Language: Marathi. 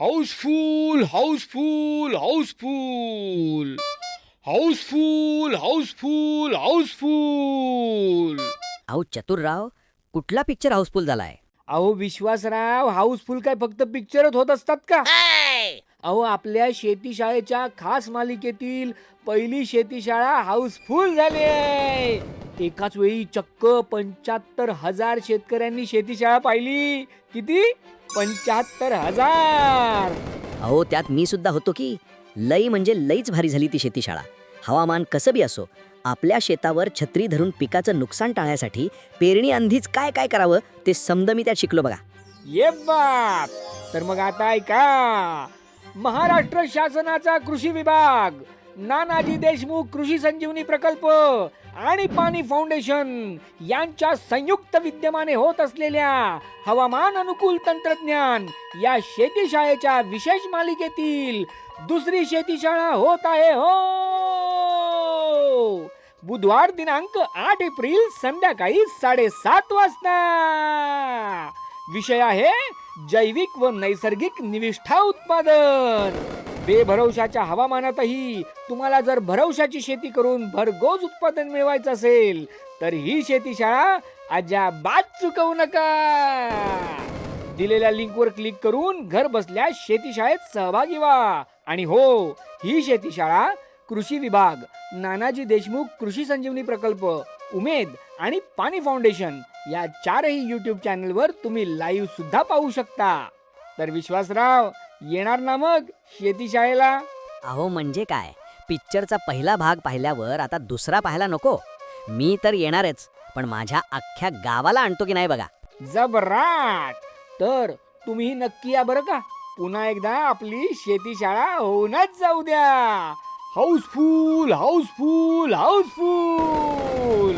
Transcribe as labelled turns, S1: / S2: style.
S1: House full housefull housefull housefull housefull housefull.
S2: अहो चतुरराव, कुठला पिक्चर हाऊसफुल झालाय?
S3: अहो विश्वासराव, हाऊसफुल काय फक्त पिक्चरच होत असतात का? अहो आपल्या शेतीशाळेच्या खास मालिकेतील पहिली शेतीशाळा हाऊसफुल झाली आहे. एकाच वेळी चक्क 75,000 शेतकऱ्यांनी शेतीशाळा पाहिली. किती? 75,000.
S2: अहो त्यात मी सुद्धा होतो की. लई म्हणजे लईच भारी झाली ती शेतीशाळा. हवामान कसं बी असो, आपल्या शेतावर छत्री धरून पिकाचं नुकसान टाळण्यासाठी पेरणी आधीच काय काय करावं ते समद मी त्यात शिकलो बघा.
S3: ये बाप. तर मग आता ऐका, महाराष्ट्र शासनाचा कृषी विभाग, नानाजी देशमुख कृषी संजीवनी प्रकल्प आणि पाणी फाउंडेशन यांच्या संयुक्त विद्यमाने होत असलेल्या हवामान अनुकूल तंत्रज्ञान या शेतीशाळेच्या विशेष मालिकेतील दुसरी शेतीशाळा होत आहे हो. बुधवार दिनांक 8 एप्रिल संध्याकाळी 7:30 वाजता. विषय आहे जैविक व नैसर्गिक निविष्ठा उत्पादन. बेभरवशाच्या हवामानातही तुम्हाला जर भरवशाची शेती करून भरघोस उत्पादन मिळवायचं असेल तर ही शेतीशाळा अजिबात चुकवू नका. दिलेल्या लिंकवर क्लिक करून घर बसल्या शेतीशाळेत सहभागी व्हा. आणि हो, ही शेतीशाळा कृषी विभाग, नानाजी देशमुख कृषी संजीवनी प्रकल्प, उमेद आणि पाणी फाउंडेशन या 4ही YouTube चॅनलवर तुम्ही लाईव्ह सुद्धा पाहू शकता. तर विश्वासराव, येणार ना मग शेतीशाळेला?
S2: अहो म्हणजे काय, पिक्चरचा पहिला भाग पाहिल्यावर आता दुसरा पाहायला नको? मी तर येणारच, पण माझ्या अख्ख्या गावाला आणतो की नाही बघा.
S3: जबराट. तर तुम्ही नक्की या बरं का. पुन्हा एकदा आपली शेतीशाळा होऊनच जाऊ द्या. Housefull housefull house full.